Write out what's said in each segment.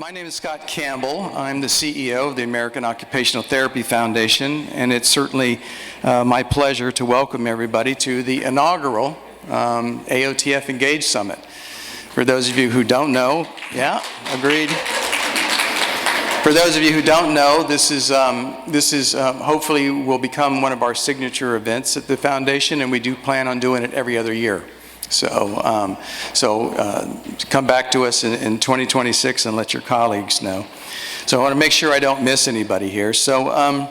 My name is Scott Campbell. I'm the CEO of the American Occupational Therapy Foundation, and it's certainly my pleasure to welcome everybody to the inaugural AOTF Engage Summit. For those of you who don't know, yeah, agreed. For those of you who don't know, this is hopefully will become one of our signature events at the foundation, and we do plan on doing it every other year. So, come back to us in 2026 and let your colleagues know. So I want to make sure I don't miss anybody here. So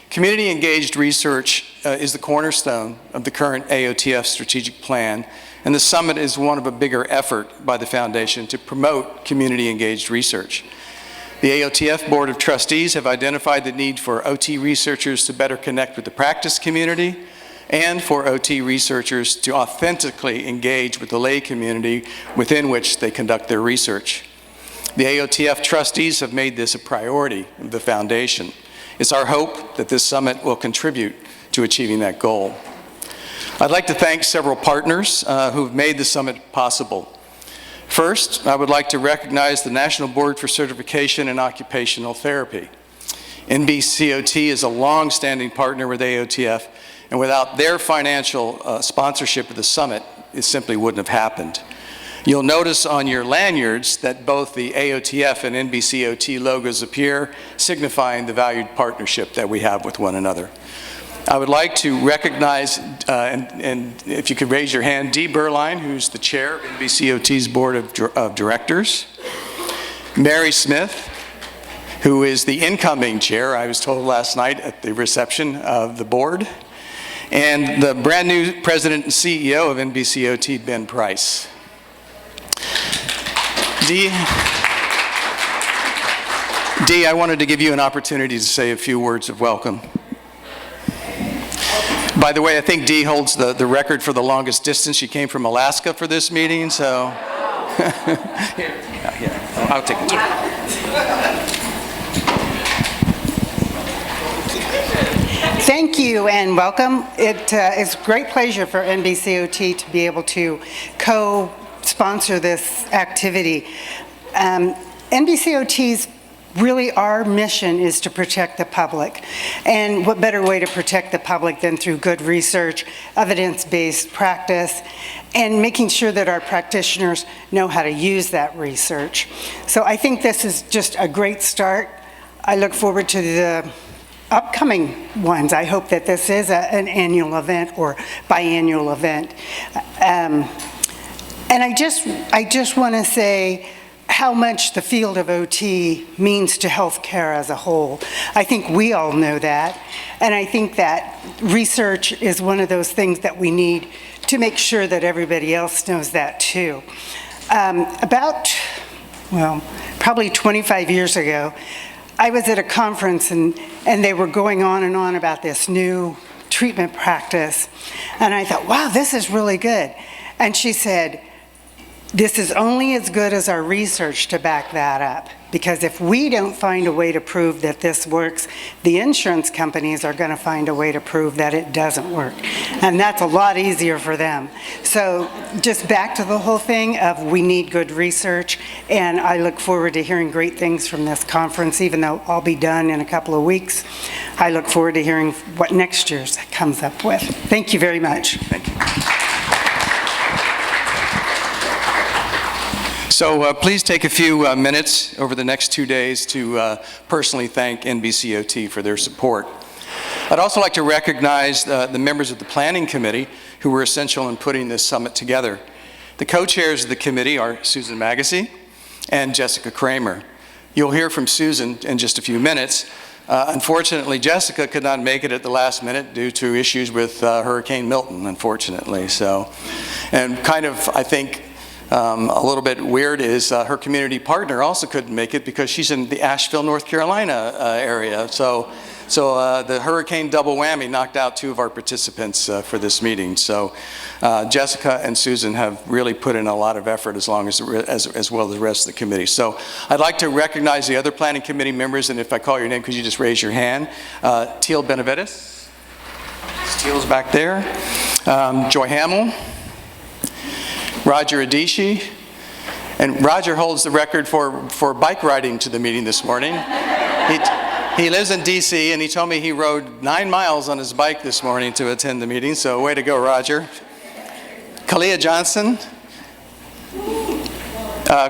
community engaged research is the cornerstone of the current AOTF strategic plan, and the summit is one of a bigger effort by the foundation to promote community engaged research. The AOTF Board of Trustees have identified the need for OT researchers to better connect with the practice community, and for OT researchers to authentically engage with the lay community within which they conduct their research. The AOTF trustees have made this a priority of the foundation. It's our hope that this summit will contribute to achieving that goal. I'd like to thank several partners who've made the summit possible. First, I would like to recognize the National Board for Certification in Occupational Therapy. NBCOT is a long-standing partner with AOTF, and without their financial sponsorship of the summit, it simply wouldn't have happened. You'll notice on your lanyards that both the AOTF and NBCOT logos appear, signifying the valued partnership that we have with one another. I would like to recognize, and if you could raise your hand, Dee Berline, who's the chair of NBCOT's Board of Directors. Mary Smith, who is the incoming chair, I was told last night at the reception of the board. And the brand new president and CEO of NBCOT, Ben Price. Dee, I wanted to give you an opportunity to say a few words of welcome. By the way, I think Dee holds the record for the longest distance. She came from Alaska for this meeting, so. Here. I'll take it too. Thank you and welcome. It's a great pleasure for NBCOT to be able to co-sponsor this activity. NBCOT's really our mission is to protect the public. And what better way to protect the public than through good research, evidence-based practice, and making sure that our practitioners know how to use that research. So I think this is just a great start. I look forward to the upcoming ones. I hope that this is an annual event or biannual event. And I just want to say how much the field of OT means to healthcare as a whole. I think we all know that, and I think that research is one of those things that we need to make sure that everybody else knows that too. Probably 25 years ago, I was at a conference and they were going on and on about this new treatment practice. And I thought, wow, this is really good. And she said, this is only as good as our research to back that up. Because if we don't find a way to prove that this works, the insurance companies are going to find a way to prove that it doesn't work. And that's a lot easier for them. So just back to the whole thing of we need good research. And I look forward to hearing great things from this conference, even though I'll be done in a couple of weeks. I look forward to hearing what next year's comes up with. Thank you very much. Thank you. So please take a few minutes over the next 2 days to personally thank NBCOT for their support. I'd also like to recognize the members of the planning committee who were essential in putting this summit together. The co-chairs of the committee are Susan Magasi and Jessica Kramer. You'll hear from Susan in just a few minutes. Unfortunately, Jessica could not make it at the last minute due to issues with Hurricane Milton, unfortunately. So, and kind of, I think, a little bit weird is her community partner also couldn't make it because she's in the Asheville, North Carolina area. So the hurricane double whammy knocked out two of our participants for this meeting. So Jessica and Susan have really put in a lot of effort as well as the rest of the committee. So I'd like to recognize the other planning committee members, and if I call your name, could you just raise your hand? Teal Benavides. Teal's back there. Joy Hamill. Roger Adishi, And Roger holds the record for bike riding to the meeting this morning. He lives in D.C., and he told me he rode 9 miles on his bike this morning to attend the meeting, so way to go, Roger. Kalia Johnson.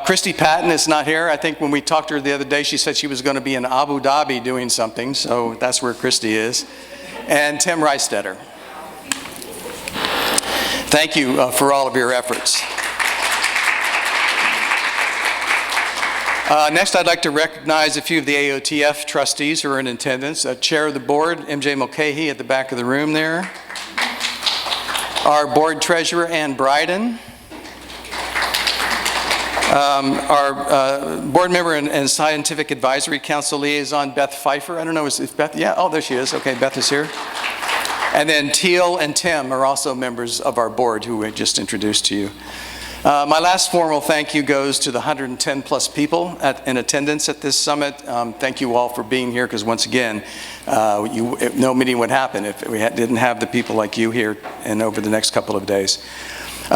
Christy Patton is not here. I think when we talked to her the other day, she said she was going to be in Abu Dhabi doing something, so that's where Christy is. And Tim Reistetter. Thank you for all of your efforts. Next, I'd like to recognize a few of the AOTF trustees who are in attendance. Chair of the board, MJ Mulcahy at the back of the room there. Our board treasurer, Ann Bryden. Our board member and scientific advisory council liaison, Beth Pfeiffer. I don't know, is Beth? Yeah, oh, there she is. Okay, Beth is here. And then Teal and Tim are also members of our board who I just introduced to you. My last formal thank you goes to the 110 plus people in attendance at this summit. Thank you all for being here, because once again, no meeting would happen if we didn't have the people like you here and over the next couple of days.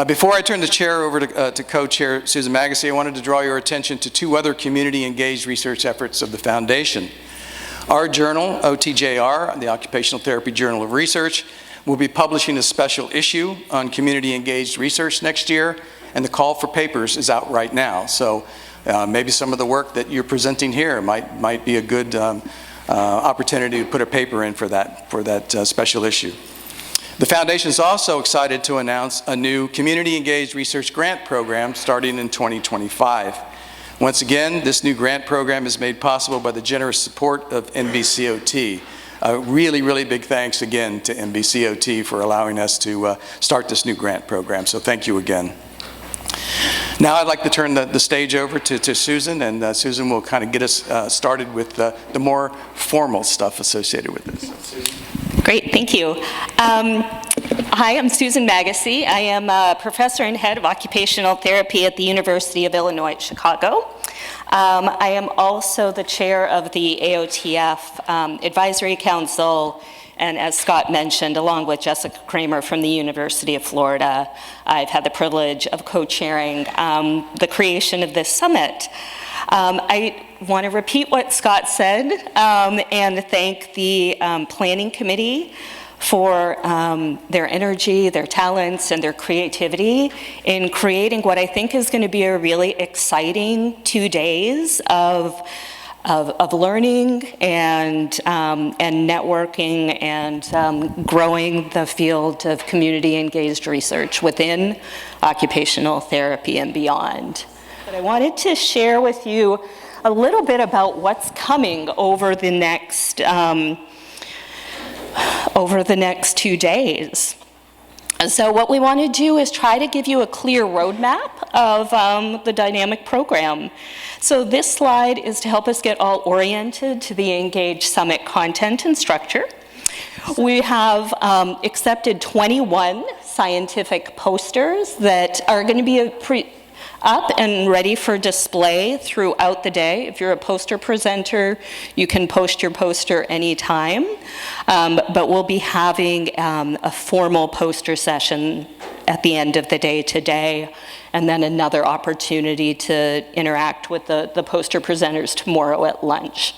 Before I turn the chair over to co-chair Susan Magasi, I wanted to draw your attention to 2 other community-engaged research efforts of the foundation. Our journal, OTJR, the Occupational Therapy Journal of Research, will be publishing a special issue on community-engaged research next year, and the call for papers is out right now. So maybe some of the work that you're presenting here might be a good opportunity to put a paper in for that special issue. The Foundation is also excited to announce a new community-engaged research grant program starting in 2025. Once again, this new grant program is made possible by the generous support of NBCOT. Really, really big thanks again to NBCOT for allowing us to start this new grant program. So thank you again. Now I'd like to turn the stage over to Susan, and Susan will kind of get us started with the more formal stuff associated with this. Susan. Great, thank you. Hi, I'm Susan Magasi. I am a professor and head of occupational therapy at the University of Illinois at Chicago. I am also the chair of the AOTF Advisory Council, and as Scott mentioned, along with Jessica Kramer from the University of Florida, I've had the privilege of co-chairing the creation of this summit. I want to repeat what Scott said and thank the planning committee for their energy, their talents, and their creativity in creating what I think is going to be a really exciting 2 days of learning and networking and growing the field of community-engaged research within occupational therapy and beyond. But I wanted to share with you a little bit about what's coming over the next 2 days. So what we want to do is try to give you a clear roadmap of the dynamic program. So this slide is to help us get all oriented to the Engage Summit content and structure. We have accepted 21 scientific posters that are going to be up and ready for display throughout the day. If you're a poster presenter, you can post your poster anytime, but we'll be having a formal poster session at the end of the day today, and then another opportunity to interact with the poster presenters tomorrow at lunch.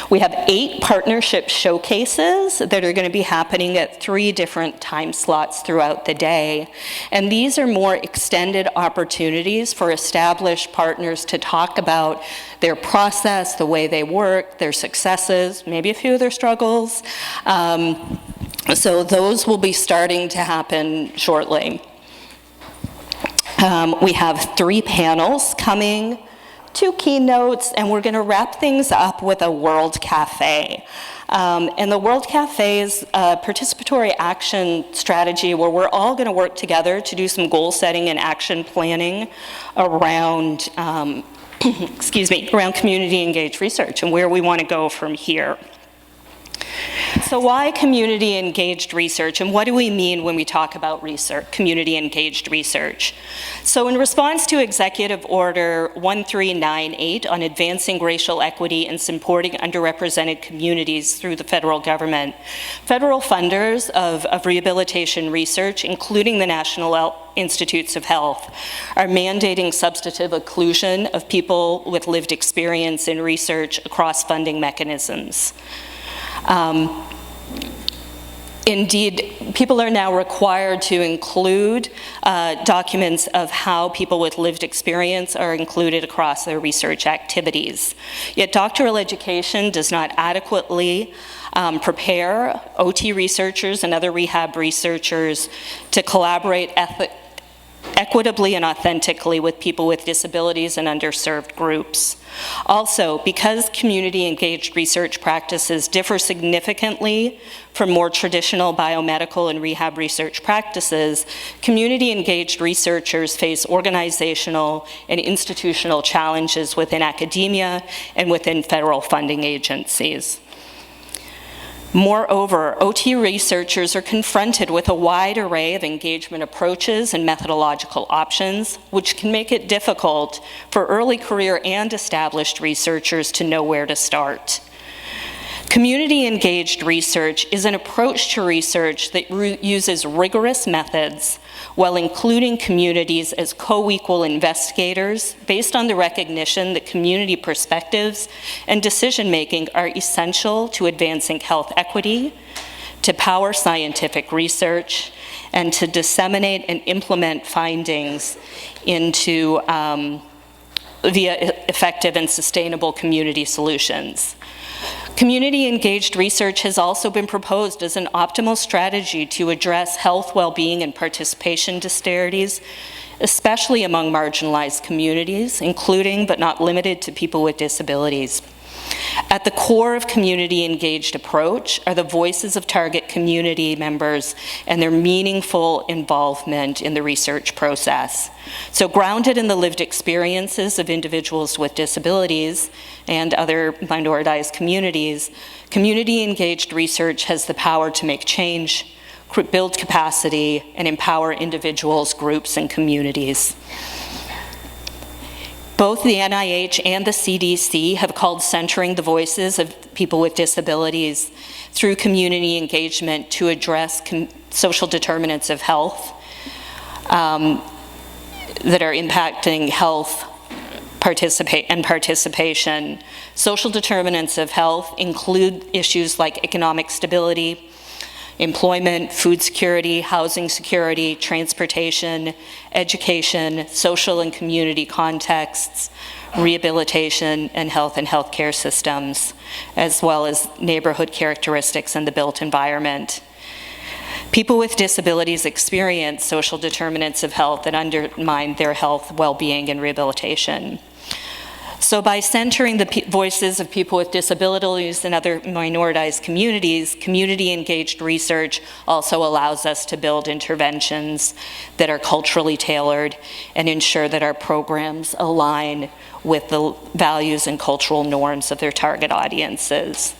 We have 8 partnership showcases that are going to be happening at 3 different time slots throughout the day. And these are more extended opportunities for established partners to talk about their process, the way they work, their successes, maybe a few of their struggles. So those will be starting to happen shortly. We have 3 panels coming, 2 keynotes, and we're going to wrap things up with a World Cafe. And the World Cafe is a participatory action strategy where we're all going to work together to do some goal setting and action planning around, around community engaged research and where we want to go from here. so why community-engaged research, and what do we mean when we talk about research, community-engaged research? So in response to Executive Order 1398 on advancing racial equity and supporting underrepresented communities through the federal government, federal funders of rehabilitation research, including the National Institutes of Health, are mandating substantive inclusion of people with lived experience in research across funding mechanisms. Indeed, people are now required to include documents of how people with lived experience are included across their research activities. Yet doctoral education does not adequately prepare OT researchers and other rehab researchers to collaborate equitably and authentically with people with disabilities and underserved groups. Also, because community-engaged research practices differ significantly from more traditional biomedical and rehab research practices, community-engaged researchers face organizational and institutional challenges within academia and within federal funding agencies. Moreover, OT researchers are confronted with a wide array of engagement approaches and methodological options, which can make it difficult for early career and established researchers to know where to start. Community-engaged research is an approach to research that uses rigorous methods while including communities as co-equal investigators based on the recognition that community perspectives and decision-making are essential to advancing health equity, to power scientific research, and to disseminate and implement findings into via effective and sustainable community solutions. Community-engaged research has also been proposed as an optimal strategy to address health, well-being, and participation disparities, especially among marginalized communities, including but not limited to people with disabilities. At the core of community-engaged approach are the voices of target community members and their meaningful involvement in the research process. So grounded in the lived experiences of individuals with disabilities and other minoritized communities, community-engaged research has the power to make change, build capacity, and empower individuals, groups, and communities. Both the NIH and the CDC have called centering the voices of people with disabilities through community engagement to address social determinants of health that are impacting health and participation. Social determinants of health include issues like economic stability, employment, food security, housing security, transportation, education, social and community contexts, rehabilitation, and healthcare systems, as well as neighborhood characteristics and the built environment. People with disabilities experience social determinants of health that undermine their health, well-being, and rehabilitation. So by centering the voices of people with disabilities and other minoritized communities, community-engaged research also allows us to build interventions that are culturally tailored and ensure that our programs align with the values and cultural norms of their target audiences.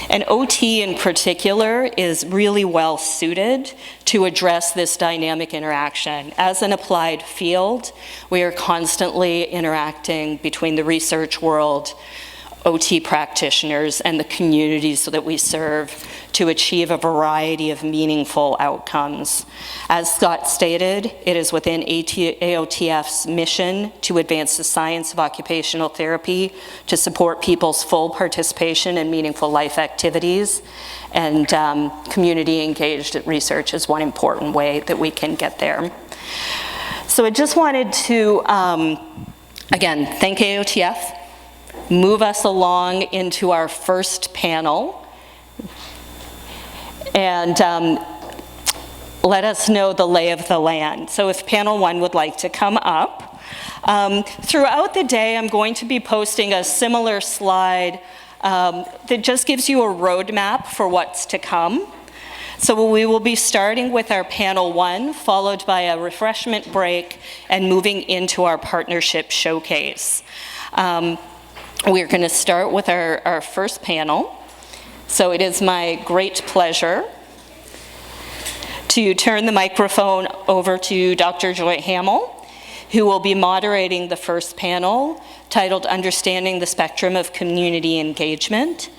And OT in particular is really well suited to address this dynamic interaction. As an applied field, we are constantly interacting between the research world, OT practitioners, and the communities that we serve to achieve a variety of meaningful outcomes. As Scott stated, it is within AOTF's mission to advance the science of occupational therapy to support people's full participation in meaningful life activities, and community-engaged research is one important way that we can get there. So I just wanted to, again, thank AOTF, move us along into our first panel, and let us know the lay of the land. So if panel one would like to come up. Throughout the day, I'm going to be posting a similar slide that just gives you a roadmap for what's to come. So we will be starting with our panel one, followed by a refreshment break, and moving into our partnership showcase. We're going to start with our first panel. So it is my great pleasure to turn the microphone over to Dr. Joy Hamill, who will be moderating the first panel titled Understanding the Spectrum of Community Engagement.